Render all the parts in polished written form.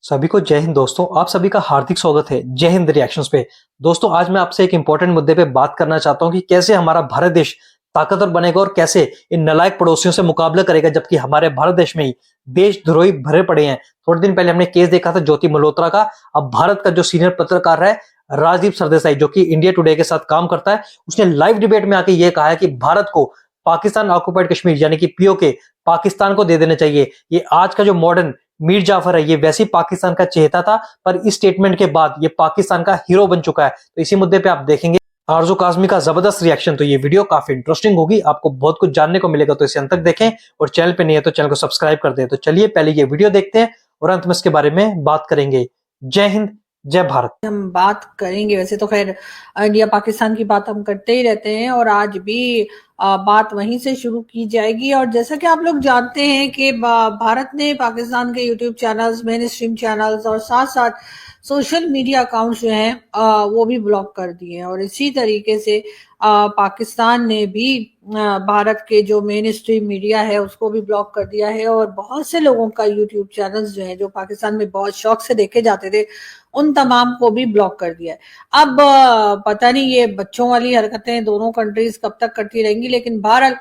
सभी को जय हिंद दोस्तों। आप सभी का हार्दिक स्वागत है जय हिंद रिएक्शंस पे। दोस्तों आज मैं आपसे एक इंपॉर्टेंट मुद्दे पे बात करना चाहता हूं कि कैसे हमारा भारत देश ताकतवर बनेगा और कैसे इन नालायक पड़ोसियों से मुकाबला करेगा, जबकि हमारे भारत देश में ही देशद्रोही भरे पड़े हैं। थोड़े दिन पहले हमने केस देखा था ज्योति मल्होत्रा का। अब भारत का जो सीनियर पत्रकार है राजदीप सरदेसाई, जो कि इंडिया टुडे के साथ काम करता है, उसने लाइव डिबेट में आके ये कहा है कि भारत को पाकिस्तान ऑक्युपाइड कश्मीर यानी कि पीओके पाकिस्तान को दे देना चाहिए। ये आज का जो मॉडर्न मीर जाफर है, ये वैसे ही पाकिस्तान का चहेता था, पर इस स्टेटमेंट के बाद ये पाकिस्तान का हीरो बन चुका है। तो इसी मुद्दे पे आप देखेंगे आरजू काजमी का जबरदस्त रिएक्शन। तो ये वीडियो काफी इंटरेस्टिंग होगी, आपको बहुत कुछ जानने को मिलेगा, तो इसे अंत तक देखें और चैनल पे नहीं है तो चैनल को सब्सक्राइब कर दें। तो चलिए पहले ये वीडियो देखते हैं और अंत में इसके बारे में बात करेंगे। जय हिंद, जय भारत। हम बात करेंगे। वैसे तो खैर इंडिया पाकिस्तान की बात हम करते ही रहते हैं और आज भी बात वहीं से शुरू की जाएगी। और जैसा कि आप लोग जानते हैं कि भारत ने पाकिस्तान के YouTube channels, main stream channels और साथ साथ सोशल मीडिया अकाउंट्स जो हैं वो भी ब्लॉक कर दिए हैं। और इसी तरीके से पाकिस्तान ने भी भारत के जो मेन स्ट्रीम मीडिया है उसको भी ब्लॉक कर दिया है। और बहुत से लोगों का यूट्यूब चैनल्स जो है जो पाकिस्तान में बहुत शौक से देखे जाते थे, उन तमाम को भी ब्लॉक कर दिया है। अब पता नहीं ये बच्चों वाली हरकतें दोनों कंट्रीज कब तक करती रहेंगी, लेकिन बहरहाल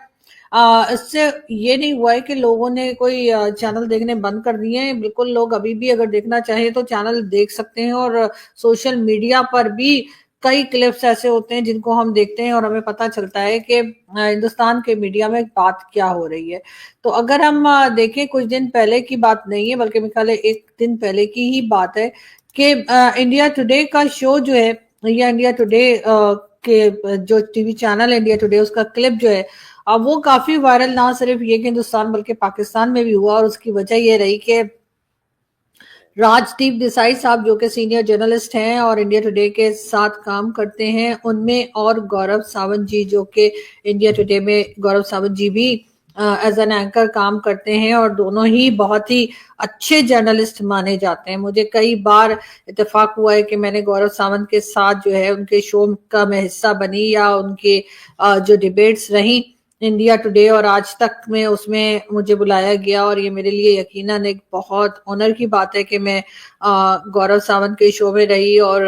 इससे ये नहीं हुआ है कि लोगों ने कोई चैनल देखने बंद कर दिए हैं। बिल्कुल लोग अभी भी अगर देखना चाहे तो चैनल देख सकते हैं। और सोशल मीडिया पर भी कई क्लिप्स ऐसे होते हैं जिनको हम देखते हैं और हमें पता चलता है कि हिंदुस्तान के मीडिया में बात क्या हो रही है। तो अगर हम देखें, कुछ दिन पहले की बात नहीं है बल्कि मेरे ख्याल है एक दिन पहले की ही बात है कि इंडिया टुडे का शो जो है या इंडिया टुडे के जो टीवी चैनल इंडिया टुडे उसका क्लिप जो है अब वो काफी वायरल ना सिर्फ ये कि हिंदुस्तान बल्कि पाकिस्तान में भी हुआ। और उसकी वजह ये रही कि राजदीप देसाई साहब जो कि सीनियर जर्नलिस्ट हैं और इंडिया टुडे के साथ काम करते हैं उनमें, और गौरव सावंत जी जो कि इंडिया टुडे में गौरव सावंत जी भी एज एन एंकर काम करते हैं और दोनों ही बहुत ही अच्छे जर्नलिस्ट माने जाते हैं। मुझे कई बार इत्तेफाक हुआ है कि मैंने गौरव सावंत के साथ जो है उनके शो का मैं हिस्सा बनी या उनके जो डिबेट्स रही इंडिया टुडे और आज तक में उसमें मुझे बुलाया गया। और ये मेरे लिए यकीनन एक बहुत ऑनर की बात है कि मैं गौरव सावंत के शो में रही। और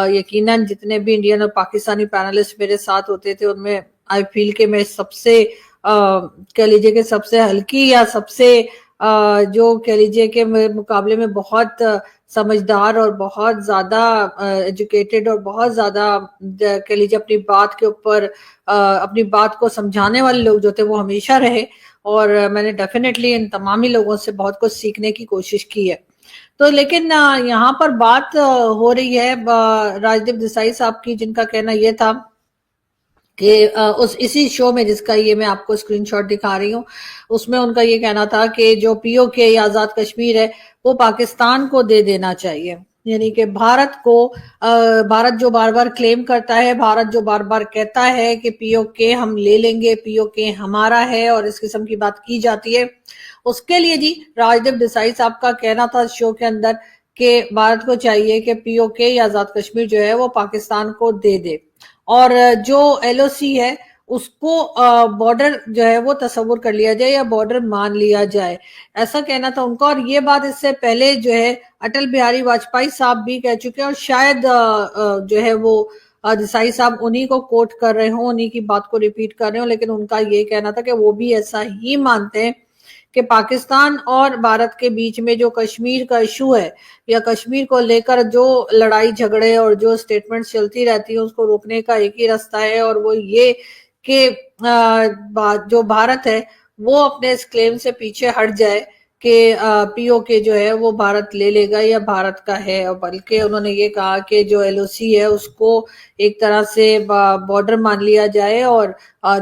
यकीनन जितने भी इंडियन और पाकिस्तानी पैनलिस्ट मेरे साथ होते थे उनमें आई फील कि मैं सबसे कह लीजिए कि सबसे हल्की या सबसे जो कह लीजिए कि मुकाबले में बहुत समझदार और बहुत ज्यादा एजुकेटेड और बहुत ज्यादा कह लीजिए अपनी बात के ऊपर अपनी बात को समझाने वाले लोग जो थे वो हमेशा रहे। और मैंने डेफिनेटली इन तमाम ही लोगों से बहुत कुछ सीखने की कोशिश की है। तो लेकिन यहाँ पर बात हो रही है राजदीप देसाई साहब की, जिनका कहना यह था कि उस इसी शो में जिसका ये मैं आपको स्क्रीनशॉट दिखा रही हूँ उसमें उनका ये कहना था कि जो पीओके या आजाद कश्मीर है वो पाकिस्तान को दे देना चाहिए। यानी कि भारत को भारत जो बार बार क्लेम करता है, भारत जो बार बार कहता है कि पीओके हम ले लेंगे, पीओके हमारा है और इस किस्म की बात की जाती है, उसके लिए जी राजदीप देसाई साहब का कहना था शो के अंदर कि भारत को चाहिए कि पीओके या आजाद कश्मीर जो है वो पाकिस्तान को दे दे और जो एलओसी है उसको बॉर्डर जो है वो तस्वुर कर लिया जाए या बॉर्डर मान लिया जाए, ऐसा कहना था उनका। और ये बात इससे पहले जो है अटल बिहारी वाजपेयी साहब भी कह चुके हैं और शायद जो है वो देसाई साहब उन्हीं को कोट कर रहे हो, उन्हीं की बात को रिपीट कर रहे हो। लेकिन उनका ये कहना था कि वो भी ऐसा ही मानते हैं कि पाकिस्तान और भारत के बीच में जो कश्मीर का इशू है या कश्मीर को लेकर जो लड़ाई झगड़े और जो स्टेटमेंट्स चलती रहती है उसको रोकने का एक ही रास्ता है और वो ये कि जो भारत है वो अपने इस क्लेम से पीछे हट जाए कि पीओके जो है वो भारत ले लेगा या भारत का है। और बल्कि उन्होंने ये कहा कि जो एलओसी है उसको एक तरह से बॉर्डर मान लिया जाए और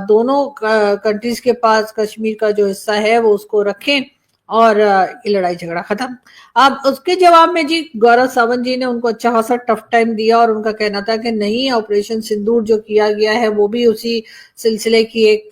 दोनों कंट्रीज के पास कश्मीर का जो हिस्सा है वो उसको रखें और ये लड़ाई झगड़ा खत्म। अब उसके जवाब में जी गौरव सावंत जी ने उनको अच्छा खासा टफ टाइम दिया और उनका कहना था कि नहीं, ऑपरेशन सिंदूर जो किया गया है वो भी उसी सिलसिले की एक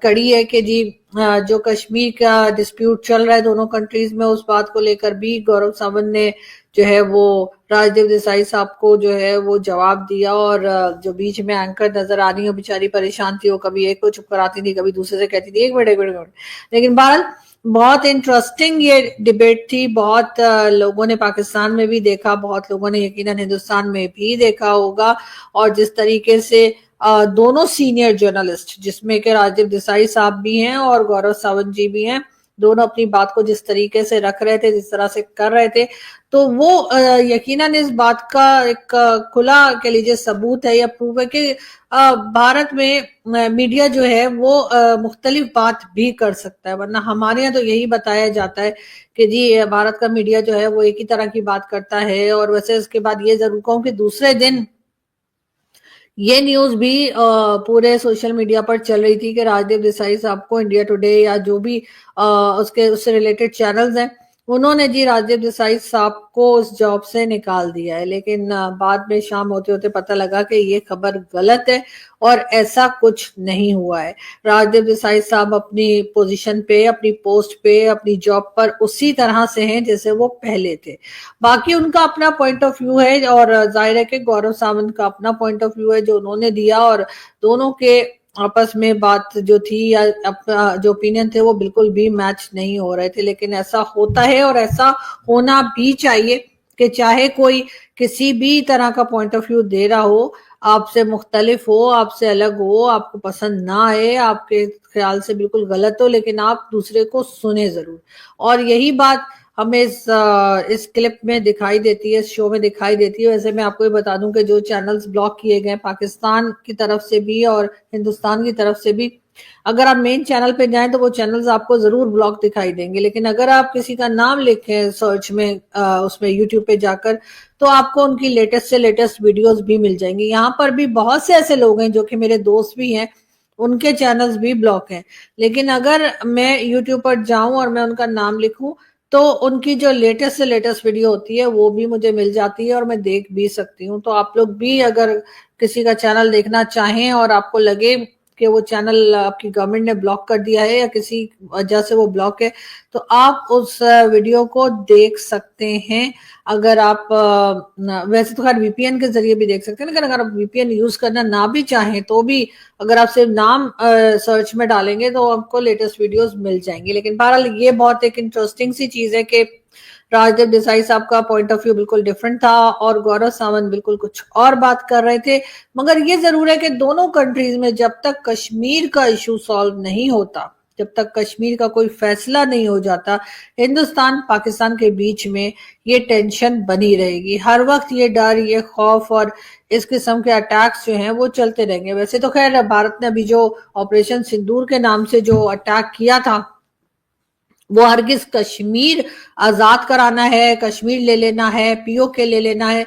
कड़ी है कि जी जो कश्मीर का डिस्प्यूट चल रहा है दोनों कंट्रीज में उस बात को लेकर भी गौरव सावंत ने जो है वो राजदीप देसाई साहब को जो है वो जवाब दिया। और जो बीच में एंकर नजर आ रही है बेचारी परेशान थी, वो कभी एक को चुप कराती थी कभी दूसरे से कहती थी एक मिनट एक मिनट। लेकिन बहरहाल बहुत इंटरेस्टिंग ये डिबेट थी। बहुत लोगों ने पाकिस्तान में भी देखा, बहुत लोगों ने यकीनन हिंदुस्तान में भी देखा होगा। और जिस तरीके से दोनों सीनियर जर्नलिस्ट, जिसमें के राजीव देसाई साहब भी हैं और गौरव सावंत जी भी हैं, दोनों अपनी बात को जिस तरीके से रख रहे थे, जिस तरह से कर रहे थे, तो वो यकीनन इस बात का एक खुला कह लीजिए सबूत है या प्रूफ है कि भारत में मीडिया जो है वो मुख्तलिफ बात भी कर सकता है। वरना हमारे यहाँ तो यही बताया जाता है कि जी भारत का मीडिया जो है वो एक ही तरह की बात करता है। और वैसे उसके बाद ये जरूर कहूँ कि दूसरे दिन ये न्यूज भी पूरे सोशल मीडिया पर चल रही थी कि राजदीप देसाई साहब को इंडिया टुडे या जो भी उससे रिलेटेड चैनल्स हैं, उन्होंने जी राजदीप देसाई साहब को उस जॉब से निकाल दिया है। लेकिन बाद में शाम होते होते पता लगा कि ये खबर गलत है और ऐसा कुछ नहीं हुआ है। राजदीप देसाई साहब अपनी पोजीशन पे, अपनी पोस्ट पे, अपनी जॉब पर उसी तरह से हैं जैसे वो पहले थे। बाकी उनका अपना पॉइंट ऑफ व्यू है और जाहिर है कि गौरव सावंत का अपना पॉइंट ऑफ व्यू है जो उन्होंने दिया। और दोनों के आपस में बात जो थी या अपना जो ओपिनियन थे वो बिल्कुल भी मैच नहीं हो रहे थे। लेकिन ऐसा होता है और ऐसा होना भी चाहिए कि चाहे कोई किसी भी तरह का पॉइंट ऑफ व्यू दे रहा हो, आपसे मुख्तलिफ हो, आपसे अलग हो, आपको पसंद ना आए, आपके ख्याल से बिल्कुल गलत हो, लेकिन आप दूसरे को सुने जरूर। और यही बात हमें इस क्लिप में दिखाई देती है, इस शो में दिखाई देती है। वैसे मैं आपको ये बता दूं कि जो चैनल्स ब्लॉक किए गए पाकिस्तान की तरफ से भी और हिंदुस्तान की तरफ से भी, अगर आप मेन चैनल पे जाएं तो वो चैनल्स आपको जरूर ब्लॉक दिखाई देंगे। लेकिन अगर आप किसी का नाम लिखें सर्च में उसमें यूट्यूब पे जाकर, तो आपको उनकी लेटेस्ट से लेटेस्ट वीडियोस भी मिल जाएंगी। यहाँ पर भी बहुत से ऐसे लोग हैं जो कि मेरे दोस्त भी हैं, उनके चैनल्स भी ब्लॉक हैं। लेकिन अगर मैं यूट्यूब पर जाऊं और मैं उनका नाम लिखूं, तो उनकी जो लेटेस्ट से लेटेस्ट वीडियो होती है वो भी मुझे मिल जाती है और मैं देख भी सकती हूँ। तो आप लोग भी अगर किसी का चैनल देखना चाहें और आपको लगे कि वो चैनल आपकी गवर्नमेंट ने ब्लॉक कर दिया है या किसी वजह से वो ब्लॉक है, तो आप उस वीडियो को देख सकते हैं। अगर आप वैसे तो खैर वीपीएन के जरिए भी देख सकते हैं, लेकिन अगर आप वीपीएन यूज करना ना भी चाहें तो भी अगर आप सिर्फ नाम सर्च में डालेंगे तो आपको लेटेस्ट वीडियोस मिल जाएंगी। लेकिन बहरहाल ये बहुत एक इंटरेस्टिंग सी चीज है कि राजदीप देसाई साहब का पॉइंट ऑफ व्यू बिल्कुल डिफरेंट था और गौरव सावंत बिल्कुल कुछ और बात कर रहे थे। मगर ये जरूर है कि दोनों कंट्रीज में जब तक कश्मीर का इशू सॉल्व नहीं होता, जब तक कश्मीर का कोई फैसला नहीं हो जाता, हिंदुस्तान पाकिस्तान के बीच में ये टेंशन बनी रहेगी। हर वक्त ये डर, ये खौफ और इस किस्म के अटैक्स जो हैं वो चलते रहेंगे। वैसे तो खैर भारत ने अभी जो ऑपरेशन सिंदूर के नाम से जो अटैक किया था, वो हरगिज कश्मीर आजाद कराना है, कश्मीर ले लेना है, पीओके ले लेना है,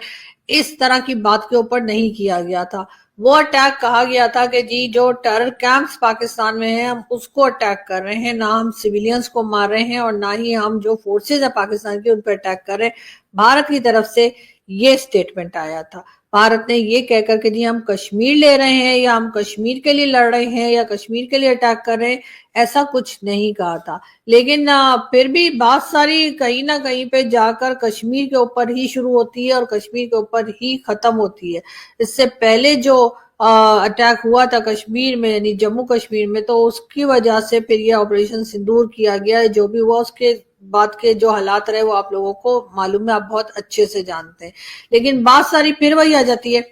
इस तरह की बात के ऊपर नहीं किया गया था। वो अटैक कहा गया था कि जी जो टेरर कैंप्स पाकिस्तान में हैं हम उसको अटैक कर रहे हैं, ना हम सिविलियंस को मार रहे हैं और ना ही हम जो फोर्सेज है पाकिस्तान की उन पर अटैक कर रहे हैं। भारत की तरफ से ये स्टेटमेंट आया था। भारत ने ये कहकर के जी हम कश्मीर ले रहे हैं या हम कश्मीर के लिए लड़ रहे हैं या कश्मीर के लिए अटैक कर रहे हैं, ऐसा कुछ नहीं कहा था। लेकिन फिर भी बात सारी कहीं ना कहीं पे जाकर कश्मीर के ऊपर ही शुरू होती है और कश्मीर के ऊपर ही खत्म होती है। इससे पहले जो अटैक हुआ था कश्मीर में यानी जम्मू कश्मीर में, तो उसकी वजह से फिर ये ऑपरेशन सिंदूर किया गया है। जो भी हुआ उसके बाद के जो हालात रहे वो आप लोगों को मालूम है, आप बहुत अच्छे से जानते हैं। लेकिन बात सारी फिर वही आ जाती है,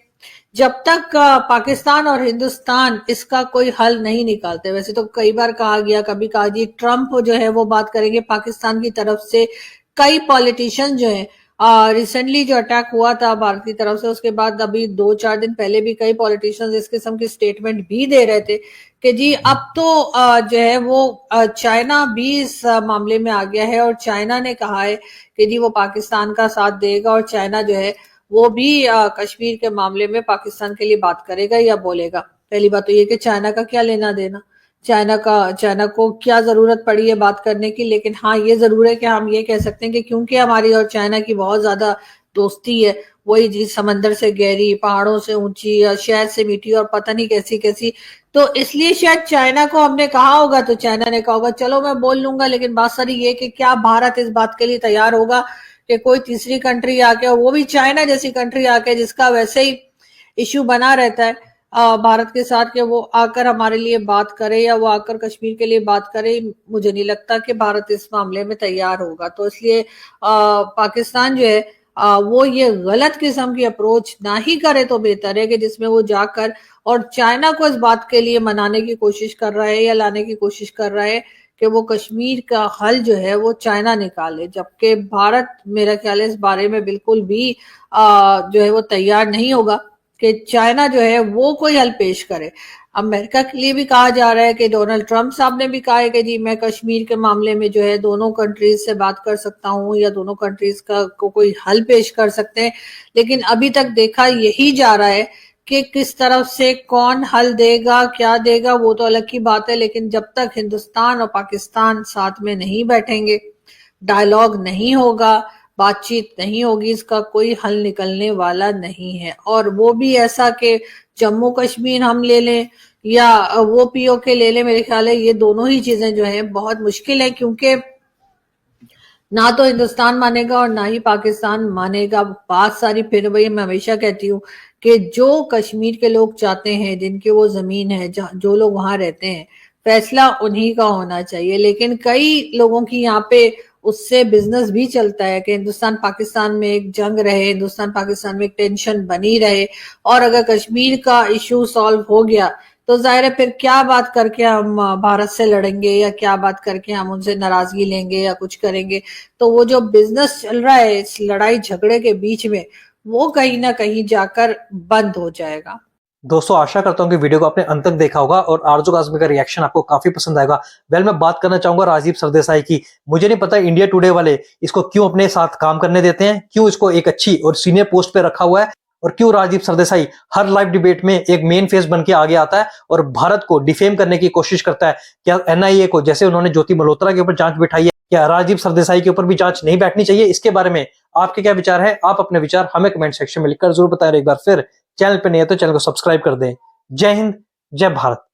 जब तक पाकिस्तान और हिंदुस्तान इसका कोई हल नहीं निकालते। वैसे तो कई बार कहा गया, कभी कहा जी ट्रंप जो है वो बात करेंगे पाकिस्तान की तरफ से। कई पॉलिटिशियन जो है रिसेंटली जो अटैक हुआ था भारत की तरफ से, उसके बाद अभी 2-4 दिन पहले भी कई पॉलिटिशियंस इस किस्म की स्टेटमेंट भी दे रहे थे कि जी अब तो जो है वो चाइना भी इस मामले में आ गया है और चाइना ने कहा है कि जी वो पाकिस्तान का साथ देगा और चाइना जो है वो भी कश्मीर के मामले में पाकिस्तान के लिए बात करेगा या बोलेगा। पहली बात तो ये कि चाइना का क्या लेना देना, चाइना को क्या जरूरत पड़ी है बात करने की। लेकिन हाँ ये जरूर है कि हम ये कह सकते हैं कि क्योंकि हमारी और चाइना की बहुत ज्यादा दोस्ती है, वही जी समंदर से गहरी, पहाड़ों से ऊंची, शहर से मीठी और पता नहीं कैसी कैसी, तो इसलिए शायद चाइना को हमने कहा होगा तो चाइना ने कहा होगा चलो मैं बोल लूंगा। लेकिन बात सारी ये कि क्या भारत इस बात के लिए तैयार होगा कि कोई तीसरी कंट्री आके, और वो भी चाइना जैसी कंट्री आके जिसका वैसे ही इश्यू बना रहता है, भारत के साथ कि वो आकर हमारे लिए बात करे या वो आकर कश्मीर के लिए बात करे, मुझे नहीं लगता कि भारत इस मामले में तैयार होगा। तो इसलिए पाकिस्तान जो है वो ये गलत किस्म की अप्रोच ना ही करे तो बेहतर है कि जिसमें वो जाकर और चाइना को इस बात के लिए मनाने की कोशिश कर रहा है या लाने की कोशिश कर रहा है कि वो कश्मीर का हल जो है वो चाइना निकाले, जबकि भारत मेरा ख्याल है इस बारे में बिल्कुल भी जो है वो तैयार नहीं होगा कि चाइना जो है वो कोई हल पेश करे। अमेरिका के लिए भी कहा जा रहा है कि डोनाल्ड ट्रंप साहब ने भी कहा है कि जी मैं कश्मीर के मामले में जो है दोनों कंट्रीज से बात कर सकता हूं या दोनों कंट्रीज का को कोई हल पेश कर सकते हैं, लेकिन अभी तक देखा यही जा रहा है कि किस तरफ से कौन हल देगा क्या देगा वो तो अलग की बात है, लेकिन जब तक हिंदुस्तान और पाकिस्तान साथ में नहीं बैठेंगे, डायलॉग नहीं होगा, बातचीत नहीं होगी, इसका कोई हल निकलने वाला नहीं है। और वो भी ऐसा कि जम्मू कश्मीर हम ले लें या वो पीओके ले लें, मेरे ख्याल है ये दोनों ही चीजें जो है बहुत मुश्किल है, क्योंकि ना तो हिंदुस्तान मानेगा और ना ही पाकिस्तान मानेगा। बात सारी फिर वही मैं हमेशा कहती हूँ कि जो कश्मीर के लोग चाहते हैं, जिनकी वो जमीन है, जो लोग वहां रहते हैं, फैसला उन्हीं का होना चाहिए। लेकिन कई लोगों की यहाँ पे उससे बिजनेस भी चलता है कि हिंदुस्तान पाकिस्तान में एक जंग रहे, हिंदुस्तान पाकिस्तान में एक टेंशन बनी रहे, और अगर कश्मीर का इशू सॉल्व हो गया तो जाहिर है फिर क्या बात करके हम भारत से लड़ेंगे या क्या बात करके हम उनसे नाराजगी लेंगे या कुछ करेंगे। तो वो जो बिजनेस चल रहा है इस लड़ाई झगड़े के बीच में, वो कहीं ना कहीं जाकर बंद हो जाएगा। दोस्तों आशा करता हूं कि वीडियो को आपने अंत तक देखा होगा और आरजू आजमी का रिएक्शन आपको काफी पसंद आएगा। मैं बात करना चाहूंगा राजीव सरदेसाई की। मुझे नहीं पता इंडिया टुडे वाले इसको क्यों अपने साथ काम करने देते हैं, क्यों इसको एक अच्छी और सीनियर पोस्ट पे रखा हुआ है, और क्यों राजीव सरदेसाई हर लाइव डिबेट में एक मेन फेस बन के आगे आता है और भारत को डिफेम करने की कोशिश करता है। क्या एनआईए को, जैसे उन्होंने ज्योति मल्होत्रा के ऊपर जांच बिठाई है, क्या राजीव सरदेसाई के ऊपर भी जांच नहीं बैठनी चाहिए? इसके बारे में आपके क्या विचार है? आप अपने विचार हमें कमेंट सेक्शन में लिखकर जरूर बताएं। एक बार फिर चैनल पे नहीं है तो चैनल को सब्सक्राइब कर दें। जय हिंद, जय भारत।